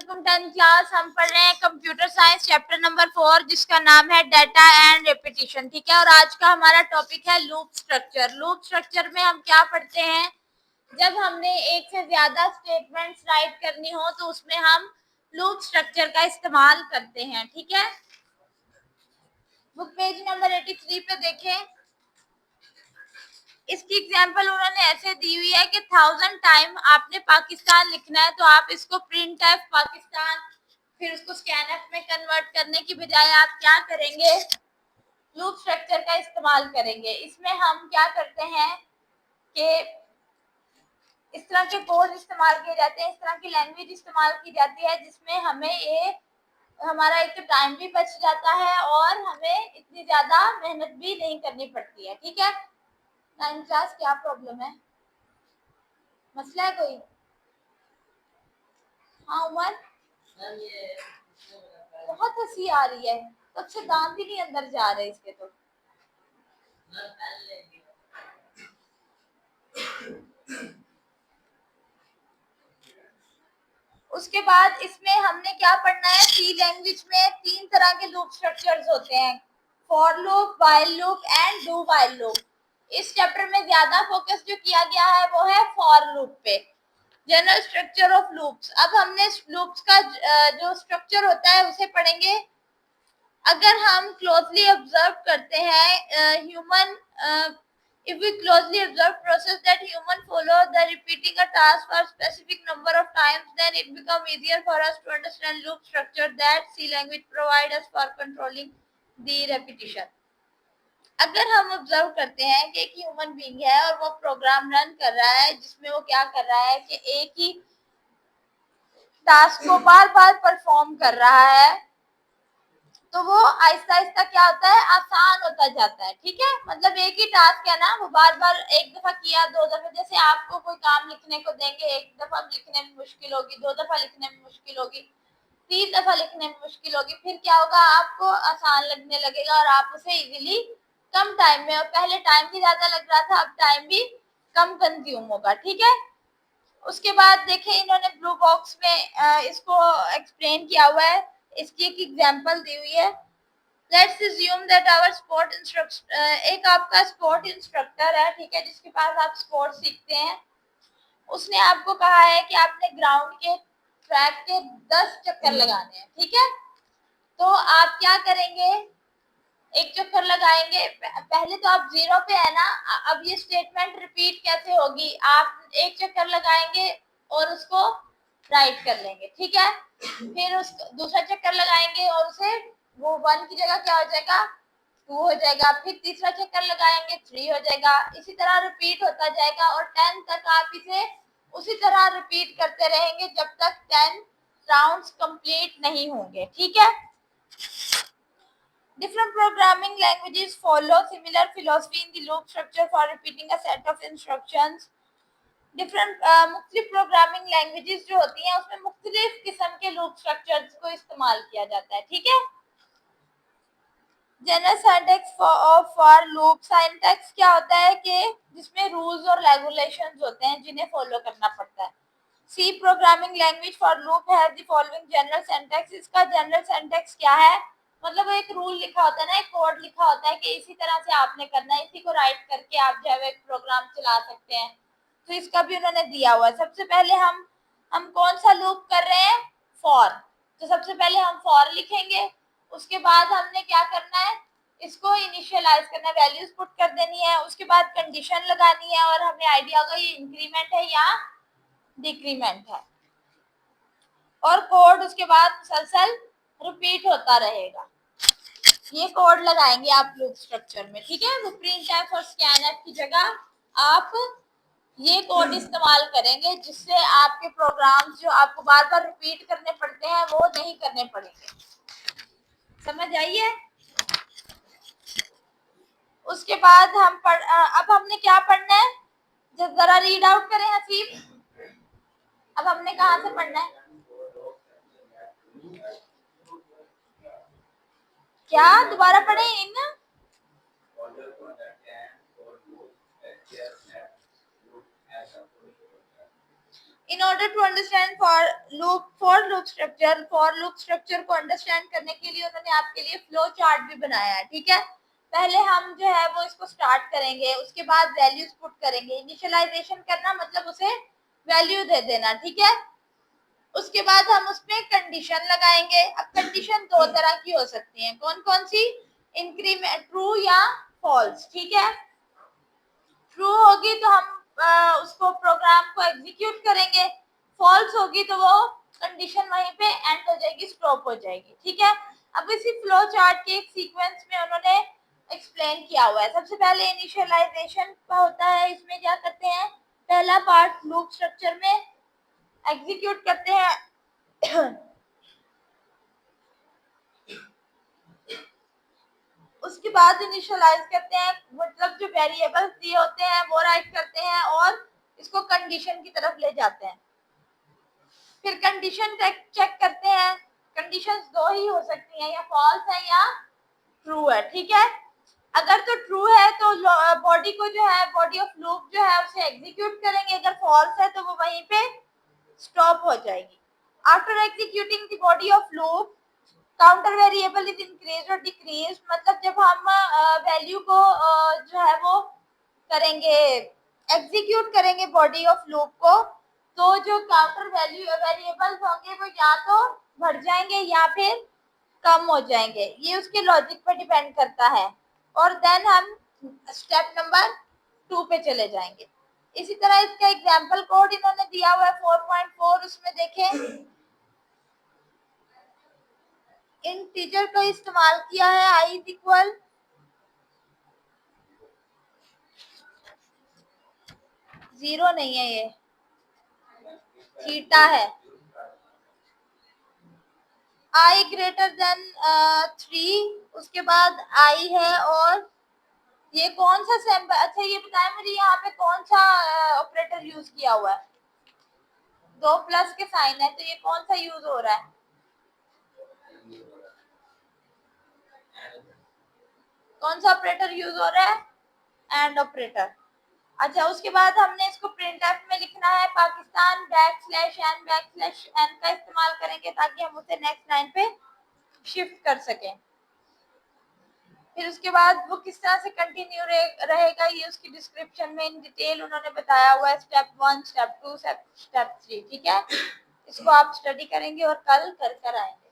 वालेकुम 10th class. हम पढ़ रहे हैं कंप्यूटर साइंस चैप्टर नंबर 4 जिसका नाम है डाटा एंड रेपिटेशन। ठीक है, और आज का हमारा टॉपिक है लूप स्ट्रक्चर। लूप स्ट्रक्चर में हम क्या पढ़ते हैं, जब हमने एक से ज्यादा स्टेटमेंट्स राइट करनी हो तो उसमें हम लूप स्ट्रक्चर का इस्तेमाल करते हैं। ठीक है, बुक पेज नंबर 83 पे देखें। इसकी एग्जांपल उन्होंने ऐसे दी हुई है कि 1000 टाइम आपने पाकिस्तान लिखना है तो आप इसको प्रिंट एफ पाकिस्तान फिर उसको स्कैन एफ में कन्वर्ट करने की बजाय आप क्या करेंगे, लूप स्ट्रक्चर का इस्तेमाल करेंगे। इसमें हम क्या करते हैं कि इस तरह के कोड इस्तेमाल किए जाते हैं, इस तरह की लैंग्वेज इस्तेमाल की जाती है जिसमें हमें ये हमारा एक तो टाइम भी बच जाता है और हमें इतनी ज्यादा मेहनत भी नहीं करनी पड़ती है। ठीक है, 9th क्लास क्या प्रॉब्लम है, मसला है कोई? हाँ उमर, बहुत हंसी आ रही है, तो अच्छे दांत ही नहीं अंदर जा रहे इसके तो। उसके बाद इसमें हमने क्या पढ़ना है, सी लैंग्वेज में 3 तरह के लूप स्ट्रक्चर्स होते हैं, for loop, while loop and do while loop. इस चैप्टर में ज्यादा फोकस जो किया गया है वो है फॉर लूप पे, जनरल स्ट्रक्चर ऑफ लूप्स। अब हमने लूप्स का जो स्ट्रक्चर होता है उसे पढ़ेंगे। अगर हम क्लोजली ऑब्जर्व करते हैं human if we closely observe process that human follow the repeating a task for specific number of times, then it become easier for us to understand loop structure that C language provide us for controlling the repetition. अगर हम observe करते हैं कि एक human being है और वो program run कर रहा है जिसमें वो क्या कर रहा है कि एक ही टास्क को बार बार परफॉर्म कर रहा है, तो वो आहिस्ता आहिस्ता क्या होता है, आसान होता जाता है। ठीक है, मतलब एक ही टास्क है ना, वो बार बार एक दफा किया, 2 दफे, जैसे आपको कोई काम लिखने को देंगे, एक दफा लिखने में मुश्किल होगी, 2 दफा लिखने में मुश्किल होगी, 3 दफा लिखने में मुश्किल होगी, फिर क्या होगा, आपको आसान लगने लगेगा और आप उसे इजीली कम टाइम में, और पहले टाइम भी ज्यादा लग रहा था, अब टाइम भी कम कंज्यूम होगा। ठीक है, उसके बाद देखें इन्होंने ब्लू बॉक्स में इसको एक्सप्लेन किया हुआ है, इसकी एक एग्जांपल दी हुई है। Let's assume that our sport instructor, एक आपका स्पोर्ट इंस्ट्रक्टर है, ठीक है, जिसके पास आप स्पोर्ट सीखते हैं। उसने आपको कहा है कि आपने ग्राउंड के ट्रैक के 10 चक्कर लगाने हैं। ठीक है, तो आप क्या करेंगे, एक चक्कर लगाएंगे, पहले तो आप 0 पे है ना। अब ये स्टेटमेंट रिपीट कैसे होगी, आप एक चक्कर लगाएंगे और उसको राइट कर लेंगे। ठीक है, फिर उस दूसरा चक्कर लगाएंगे और उसे वो 1 की जगह क्या हो जाएगा, 2 हो जाएगा, फिर तीसरा चक्कर लगाएंगे 3 हो जाएगा, इसी तरह रिपीट होता जाएगा और 10 तक आप इसे उसी तरह रिपीट करते रहेंगे जब तक 10 राउंड्स कंप्लीट नहीं होंगे। ठीक है, different programming languages follow similar philosophy in the loop structure for repeating a set of instructions. Different मुख्तलिफ प्रोग्रामिंग लैंग्वेजेस जो होती हैं उसमें मुख्तलिफ किस्म के लूप स्ट्रक्चर्स को इस्तेमाल किया जाता है। ठीक है, general syntax for loop, syntax क्या होता है कि जिसमें रूल्स और रेगुलेशंस होते हैं जिन्हें फॉलो करना पड़ता है। C programming language for loop have the following general syntax. इसका जनरल सिंटैक्स क्या है, मतलब एक रूल लिखा होता है ना, एक कोड लिखा होता है कि इसी तरह से आपने करना है, इसी को राइट करके आप जो है एक प्रोग्राम चला सकते हैं। तो इसका भी उन्होंने दिया हुआ है। सबसे पहले हम कौन सा लूप कर रहे हैं, फॉर, तो सबसे पहले हम फॉर लिखेंगे, उसके बाद हमने क्या करना है, इसको इनिशियलाइज करना है, वैल्यूज पुट कर देनी है, उसके बाद कंडीशन लगानी है और हमें आइडिया होगा ये इंक्रीमेंट है या डिक्रीमेंट है, और कोड उसके बाद मुसलसल रिपीट होता रहेगा। ये कोड लगाएंगे आप लूप स्ट्रक्चर में। ठीक है, वो प्रिंट एफ और स्कैन एफ की जगह आप ये कोड इस्तेमाल करेंगे जिससे आपके प्रोग्राम्स जो आपको बार बार रिपीट करने पड़ते हैं वो नहीं करने पड़ेंगे। समझ आई है? उसके बाद अब हमने क्या पढ़ना है, जब जरा रीड आउट करें हसीब। अब हमने कहाँ से पढ़ना है, क्या दोबारा पढ़े in order to understand for loop structure को अंडरस्टैंड करने के लिए उन्होंने आपके लिए फ्लो चार्ट भी बनाया है, ठीक है। पहले हम जो है वो इसको स्टार्ट करेंगे, उसके बाद वैल्यूज पुट करेंगे। इनिशियलाइजेशन करना मतलब उसे वैल्यू दे देना, ठीक है। उसके बाद हम उसमें कंडीशन लगाएंगे। अब कंडीशन दो तरह की हो सकती है, कौन कौन सी? इंक्रीमेंट, ट्रू या फॉल्स, ठीक है। ट्रू होगी तो हम उसको प्रोग्राम को एग्जीक्यूट करेंगे, फॉल्स होगी तो वो कंडीशन वहीं पे एंड हो जाएगी, स्टॉप हो जाएगी, ठीक है। अब इसी फ्लो चार्ट के एक सीक्वेंस में उन्होंने एक्सप्लेन किया हुआ है। सबसे पहले इनिशियलाइजेशन का होता है, इसमें क्या करते हैं, पहला पार्ट लूप स्ट्रक्चर में एग्जीक्यूट करते हैं उसके बाद इनिशियलाइज करते हैं, मतलब जो वेरिएबल्स दिए होते हैं वो राइट करते हैं और इसको कंडीशन की तरफ ले जाते हैं। फिर कंडीशन चेक करते हैं, कंडीशंस दो ही हो सकती हैं, या फॉल्स है या ट्रू है, ठीक है। अगर तो ट्रू है तो बॉडी को जो है, बॉडी ऑफ लूप जो है उसे एग्जीक्यूट करेंगे, अगर फॉल्स है तो वो वहीं पे स्टॉप हो जाएगी। After executing the body of loop counter variable is increase और डिक्रीज, मतलब जब हम वैल्यू को जो है वो करेंगे, एग्जीक्यूट करेंगे बॉडी ऑफ लूप को, तो जो काउंटर वेरिएबल्स होंगे वो या तो बढ़ जाएंगे या फिर कम हो जाएंगे, ये उसके लॉजिक पर डिपेंड करता है। और देन हम स्टेप नंबर 2 पे चले जाएंगे। इसी तरह इसका एग्जांपल कोड इन्होंने दिया हुआ है 4.4, उसमें देखें इंटीजर का इस्तेमाल किया है, i इज इक्वल 0 नहीं है, ये थीटा है, i ग्रेटर देन 3, उसके बाद i है, और ये कौन सा सैंपल, अच्छा ये बताएं मुझे यहाँ पे कौन सा ऑपरेटर यूज किया हुआ है? 2 प्लस के साइन है, तो ये कौन सा यूज हो रहा है? कौन सा ऑपरेटर यूज हो रहा है? And operator. अच्छा, उसके बाद हमने इसको प्रिंटफ में लिखना है, पाकिस्तान \n का इस्तेमाल करेंगे ताकि हम उसे नेक्स्ट लाइन पे शिफ्ट कर सकें। फिर उसके बाद वो किस तरह से कंटिन्यू रहेगा, ये उसकी डिस्क्रिप्शन में इन डिटेल उन्होंने बताया हुआ है, स्टेप 1, स्टेप 2, स्टेप 3, ठीक है। इसको आप स्टडी करेंगे और कल कर आएंगे।